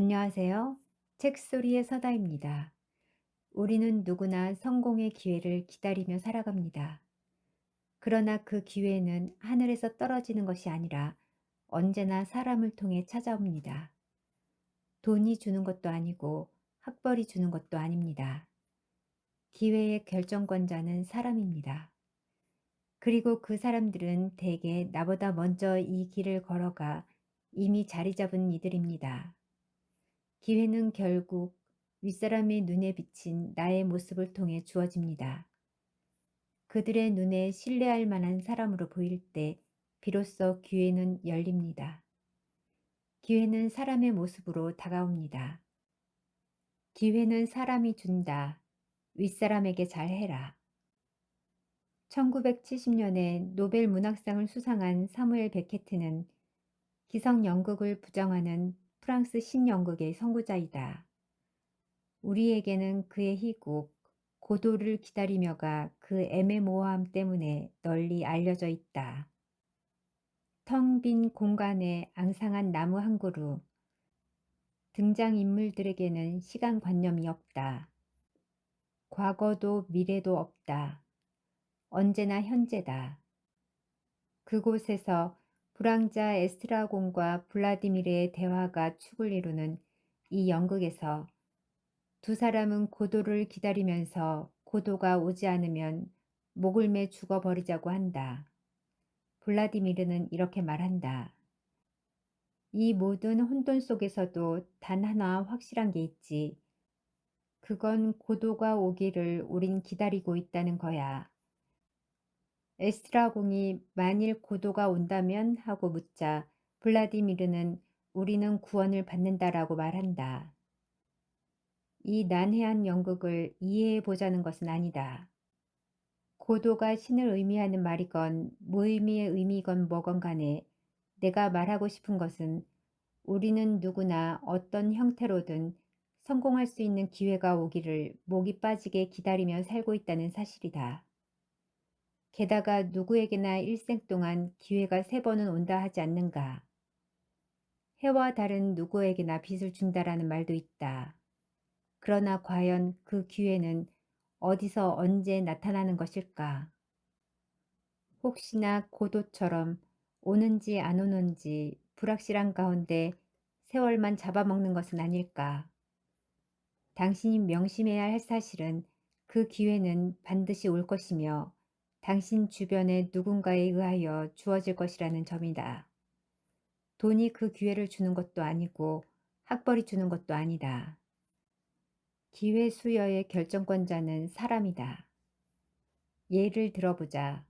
안녕하세요. 책소리의 서다입니다. 우리는 누구나 성공의 기회를 기다리며 살아갑니다. 그러나 그 기회는 하늘에서 떨어지는 것이 아니라 언제나 사람을 통해 찾아옵니다. 돈이 주는 것도 아니고 학벌이 주는 것도 아닙니다. 기회의 결정권자는 사람입니다. 그리고 그 사람들은 대개 나보다 먼저 이 길을 걸어가 이미 자리 잡은 이들입니다. 기회는 결국 윗사람의 눈에 비친 나의 모습을 통해 주어집니다. 그들의 눈에 신뢰할 만한 사람으로 보일 때 비로소 기회는 열립니다. 기회는 사람의 모습으로 다가옵니다. 기회는 사람이 준다. 윗사람에게 잘해라. 1970년에 노벨 문학상을 수상한 사무엘 베케트는 기성 연극을 부정하는 프랑스 신연극의 선구자이다. 우리에게는 그의 희곡, 고도를 기다리며가 그 애매모호함 때문에 널리 알려져 있다. 텅 빈 공간에 앙상한 나무 한 그루, 등장인물들에게는 시간관념이 없다. 과거도 미래도 없다. 언제나 현재다. 그곳에서 불황자 에스트라곤과 블라디미르의 대화가 축을 이루는 이 연극에서 두 사람은 고도를 기다리면서 고도가 오지 않으면 목을 매 죽어버리자고 한다. 블라디미르는 이렇게 말한다. 이 모든 혼돈 속에서도 단 하나 확실한 게 있지. 그건 고도가 오기를 우린 기다리고 있다는 거야. 에스트라공이 만일 고도가 온다면 하고 묻자 블라디미르는 우리는 구원을 받는다라고 말한다. 이 난해한 연극을 이해해 보자는 것은 아니다. 고도가 신을 의미하는 말이건 무의미의 의미건 뭐건 간에 내가 말하고 싶은 것은 우리는 누구나 어떤 형태로든 성공할 수 있는 기회가 오기를 목이 빠지게 기다리며 살고 있다는 사실이다. 게다가 누구에게나 일생 동안 기회가 3번은 온다 하지 않는가. 해와 달은 누구에게나 빛을 준다라는 말도 있다. 그러나 과연 그 기회는 어디서 언제 나타나는 것일까? 혹시나 고도처럼 오는지 안 오는지 불확실한 가운데 세월만 잡아먹는 것은 아닐까? 당신이 명심해야 할 사실은 그 기회는 반드시 올 것이며 당신 주변의 누군가에 의하여 주어질 것이라는 점이다. 돈이 그 기회를 주는 것도 아니고 학벌이 주는 것도 아니다. 기회 수여의 결정권자는 사람이다. 예를 들어보자.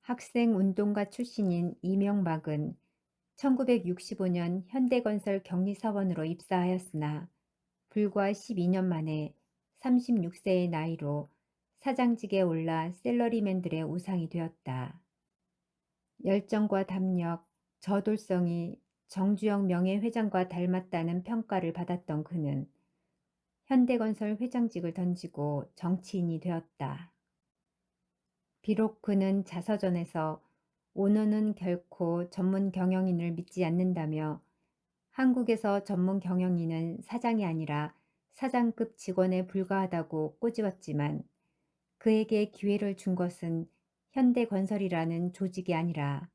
학생 운동가 출신인 이명박은 1965년 현대건설 경리사원으로 입사하였으나 불과 12년 만에 36세의 나이로 사장직에 올라 샐러리맨들의 우상이 되었다. 열정과 담력, 저돌성이 정주영 명예회장과 닮았다는 평가를 받았던 그는 현대건설 회장직을 던지고 정치인이 되었다. 비록 그는 자서전에서 오너는 결코 전문 경영인을 믿지 않는다며 한국에서 전문 경영인은 사장이 아니라 사장급 직원에 불과하다고 꼬집었지만 그에게 기회를 준 것은 현대건설이라는 조직이 아니라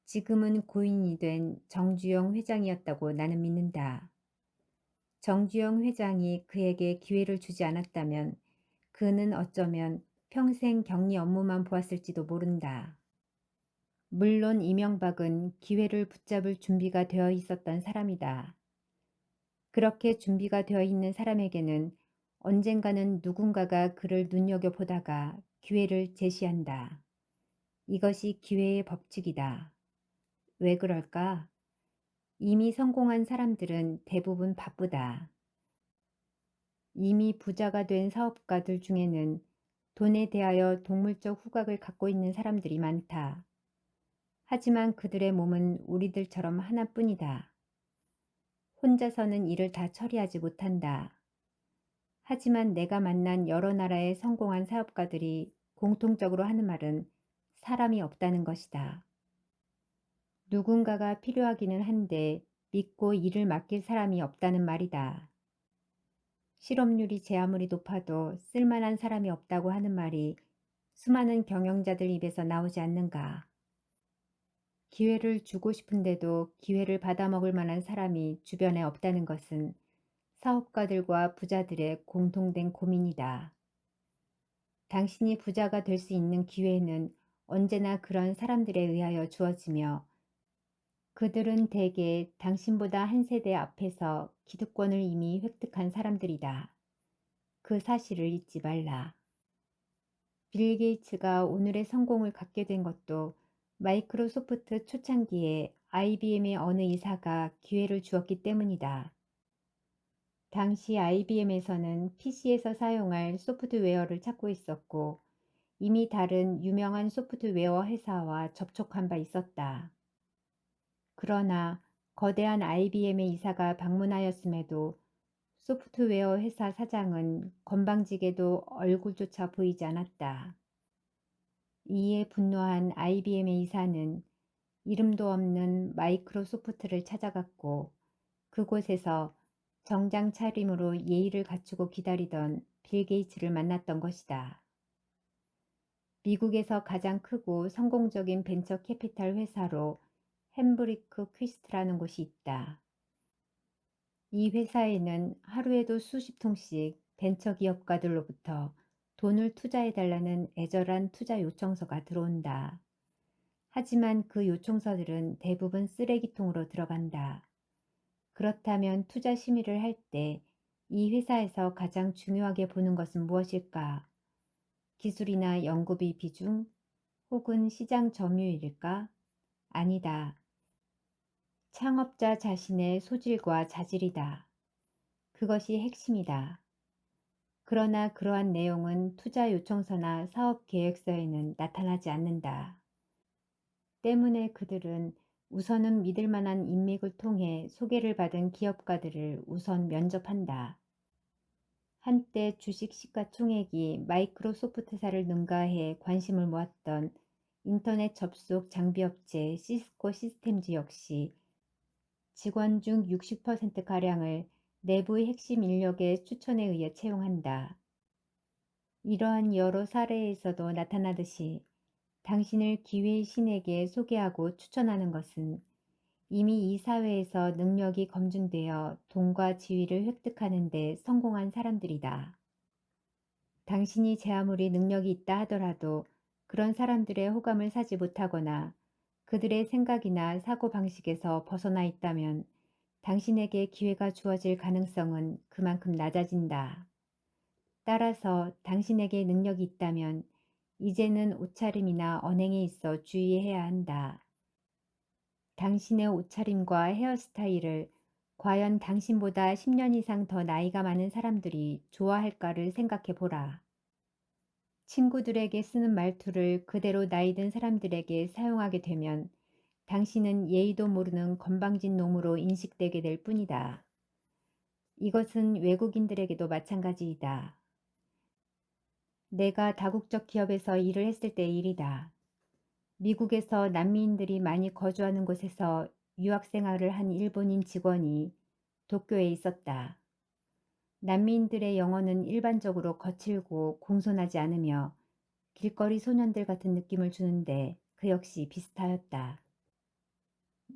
지금은 고인이 된 정주영 회장이었다고 나는 믿는다. 정주영 회장이 그에게 기회를 주지 않았다면 그는 어쩌면 평생 격리 업무만 보았을지도 모른다. 물론 이명박은 기회를 붙잡을 준비가 되어 있었던 사람이다. 그렇게 준비가 되어 있는 사람에게는 언젠가는 누군가가 그를 눈여겨보다가 기회를 제시한다. 이것이 기회의 법칙이다. 왜 그럴까? 이미 성공한 사람들은 대부분 바쁘다. 이미 부자가 된 사업가들 중에는 돈에 대하여 동물적 후각을 갖고 있는 사람들이 많다. 하지만 그들의 몸은 우리들처럼 하나뿐이다. 혼자서는 일을 다 처리하지 못한다. 하지만 내가 만난 여러 나라의 성공한 사업가들이 공통적으로 하는 말은 사람이 없다는 것이다. 누군가가 필요하기는 한데 믿고 일을 맡길 사람이 없다는 말이다. 실업률이 제 아무리 높아도 쓸만한 사람이 없다고 하는 말이 수많은 경영자들 입에서 나오지 않는가. 기회를 주고 싶은데도 기회를 받아먹을 만한 사람이 주변에 없다는 것은 사업가들과 부자들의 공통된 고민이다. 당신이 부자가 될 수 있는 기회는 언제나 그런 사람들에 의하여 주어지며 그들은 대개 당신보다 한 세대 앞에서 기득권을 이미 획득한 사람들이다. 그 사실을 잊지 말라. 빌 게이츠가 오늘의 성공을 갖게 된 것도 마이크로소프트 초창기에 IBM의 어느 이사가 기회를 주었기 때문이다. 당시 IBM에서는 PC에서 사용할 소프트웨어를 찾고 있었고 이미 다른 유명한 소프트웨어 회사와 접촉한 바 있었다. 그러나 거대한 IBM의 이사가 방문하였음에도 소프트웨어 회사 사장은 건방지게도 얼굴조차 보이지 않았다. 이에 분노한 IBM의 이사는 이름도 없는 마이크로소프트를 찾아갔고 그곳에서 정장 차림으로 예의를 갖추고 기다리던 빌 게이츠를 만났던 것이다. 미국에서 가장 크고 성공적인 벤처 캐피탈 회사로 햄브리크 퀴스트라는 곳이 있다. 이 회사에는 하루에도 수십 통씩 벤처 기업가들로부터 돈을 투자해달라는 애절한 투자 요청서가 들어온다. 하지만 그 요청서들은 대부분 쓰레기통으로 들어간다. 그렇다면 투자 심의를 할 때 이 회사에서 가장 중요하게 보는 것은 무엇일까? 기술이나 연구비 비중 혹은 시장 점유율일까? 아니다. 창업자 자신의 소질과 자질이다. 그것이 핵심이다. 그러나 그러한 내용은 투자 요청서나 사업 계획서에는 나타나지 않는다. 때문에 그들은 우선은 믿을 만한 인맥을 통해 소개를 받은 기업가들을 우선 면접한다. 한때 주식 시가총액이 마이크로소프트사를 능가해 관심을 모았던 인터넷 접속 장비업체 시스코 시스템즈 역시 직원 중 60%가량을 내부의 핵심 인력의 추천에 의해 채용한다. 이러한 여러 사례에서도 나타나듯이 당신을 기회의 신에게 소개하고 추천하는 것은 이미 이 사회에서 능력이 검증되어 돈과 지위를 획득하는 데 성공한 사람들이다. 당신이 제 아무리 능력이 있다 하더라도 그런 사람들의 호감을 사지 못하거나 그들의 생각이나 사고방식에서 벗어나 있다면 당신에게 기회가 주어질 가능성은 그만큼 낮아진다. 따라서 당신에게 능력이 있다면 이제는 옷차림이나 언행에 있어 주의해야 한다. 당신의 옷차림과 헤어스타일을 과연 당신보다 10년 이상 더 나이가 많은 사람들이 좋아할까를 생각해 보라. 친구들에게 쓰는 말투를 그대로 나이 든 사람들에게 사용하게 되면 당신은 예의도 모르는 건방진 놈으로 인식되게 될 뿐이다. 이것은 외국인들에게도 마찬가지이다. 내가 다국적 기업에서 일을 했을 때의 일이다. 미국에서 난민들이 많이 거주하는 곳에서 유학생활을 한 일본인 직원이 도쿄에 있었다. 난민들의 영어는 일반적으로 거칠고 공손하지 않으며 길거리 소년들 같은 느낌을 주는데 그 역시 비슷하였다.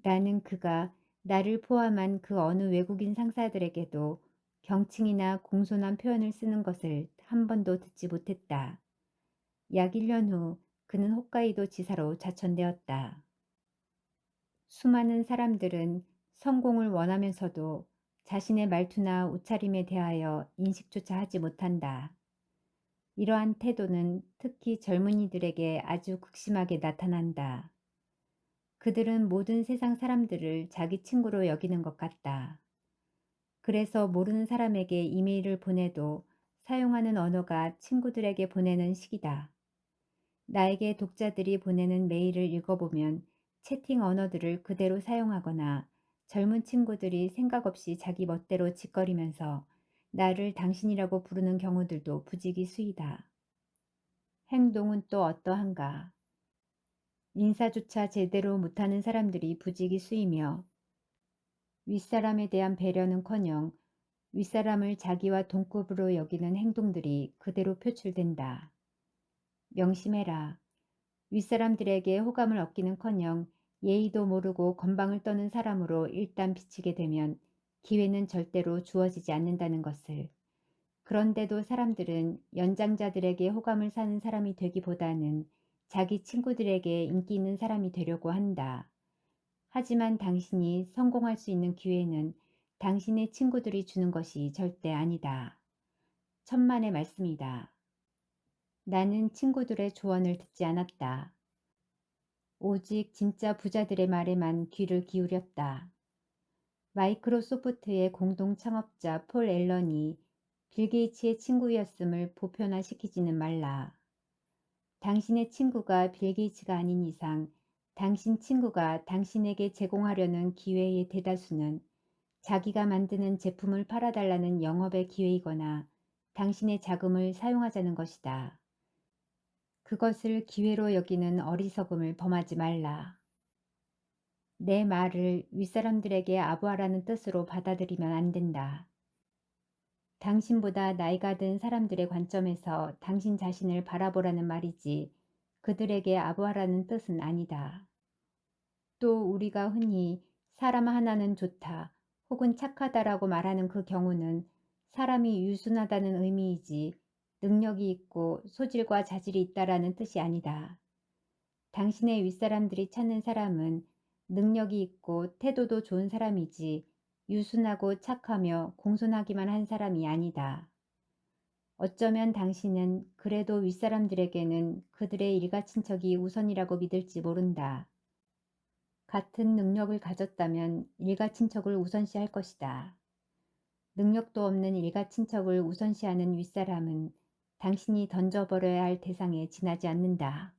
나는 그가 나를 포함한 그 어느 외국인 상사들에게도 경칭이나 공손한 표현을 쓰는 것을 한 번도 듣지 못했다. 약 1년 후 그는 홋카이도 지사로 자천되었다. 수많은 사람들은 성공을 원하면서도 자신의 말투나 옷차림에 대하여 인식조차 하지 못한다. 이러한 태도는 특히 젊은이들에게 아주 극심하게 나타난다. 그들은 모든 세상 사람들을 자기 친구로 여기는 것 같다. 그래서 모르는 사람에게 이메일을 보내도 사용하는 언어가 친구들에게 보내는 식이다. 나에게 독자들이 보내는 메일을 읽어보면 채팅 언어들을 그대로 사용하거나 젊은 친구들이 생각 없이 자기 멋대로 짓거리면서 나를 당신이라고 부르는 경우들도 부지기수이다. 행동은 또 어떠한가? 인사조차 제대로 못하는 사람들이 부지기수이며 윗사람에 대한 배려는커녕 윗사람을 자기와 동급으로 여기는 행동들이 그대로 표출된다. 명심해라. 윗사람들에게 호감을 얻기는커녕 예의도 모르고 건방을 떠는 사람으로 일단 비치게 되면 기회는 절대로 주어지지 않는다는 것을. 그런데도 사람들은 연장자들에게 호감을 사는 사람이 되기보다는 자기 친구들에게 인기 있는 사람이 되려고 한다. 하지만 당신이 성공할 수 있는 기회는 당신의 친구들이 주는 것이 절대 아니다. 천만의 말씀이다. 나는 친구들의 조언을 듣지 않았다. 오직 진짜 부자들의 말에만 귀를 기울였다. 마이크로소프트의 공동 창업자 폴 앨런이 빌 게이츠의 친구였음을 보편화시키지는 말라. 당신의 친구가 빌 게이츠가 아닌 이상 당신 친구가 당신에게 제공하려는 기회의 대다수는 자기가 만드는 제품을 팔아달라는 영업의 기회이거나 당신의 자금을 사용하자는 것이다. 그것을 기회로 여기는 어리석음을 범하지 말라. 내 말을 윗사람들에게 아부하라는 뜻으로 받아들이면 안 된다. 당신보다 나이가 든 사람들의 관점에서 당신 자신을 바라보라는 말이지 그들에게 아부하라는 뜻은 아니다. 또 우리가 흔히 사람 하나는 좋다 혹은 착하다라고 말하는 그 경우는 사람이 유순하다는 의미이지 능력이 있고 소질과 자질이 있다라는 뜻이 아니다. 당신의 윗사람들이 찾는 사람은 능력이 있고 태도도 좋은 사람이지 유순하고 착하며 공손하기만 한 사람이 아니다. 어쩌면 당신은 그래도 윗사람들에게는 그들의 일가친척이 우선이라고 믿을지 모른다. 같은 능력을 가졌다면 일가친척을 우선시할 것이다. 능력도 없는 일가친척을 우선시하는 윗사람은 당신이 던져버려야 할 대상에 지나지 않는다.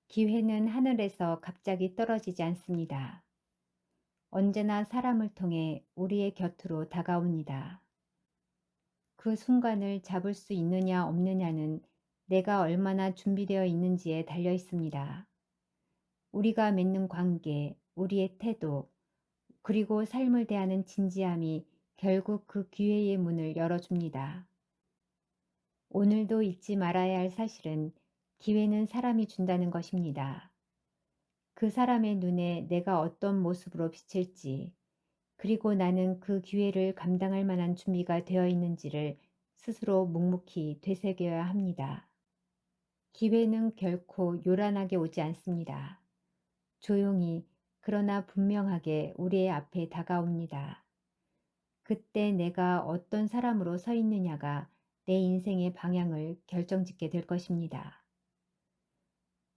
기회는 하늘에서 갑자기 떨어지지 않습니다. 언제나 사람을 통해 우리의 곁으로 다가옵니다. 그 순간을 잡을 수 있느냐 없느냐는 내가 얼마나 준비되어 있는지에 달려 있습니다. 우리가 맺는 관계, 우리의 태도, 그리고 삶을 대하는 진지함이 결국 그 기회의 문을 열어줍니다. 오늘도 잊지 말아야 할 사실은 기회는 사람이 준다는 것입니다. 그 사람의 눈에 내가 어떤 모습으로 비칠지, 그리고 나는 그 기회를 감당할 만한 준비가 되어 있는지를 스스로 묵묵히 되새겨야 합니다. 기회는 결코 요란하게 오지 않습니다. 조용히 그러나 분명하게 우리의 앞에 다가옵니다. 그때 내가 어떤 사람으로 서 있느냐가 내 인생의 방향을 결정짓게 될 것입니다.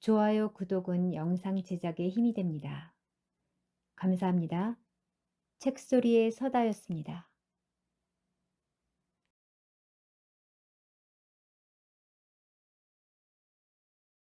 좋아요, 구독은 영상 제작에 힘이 됩니다. 감사합니다. 책소리의 서다였습니다.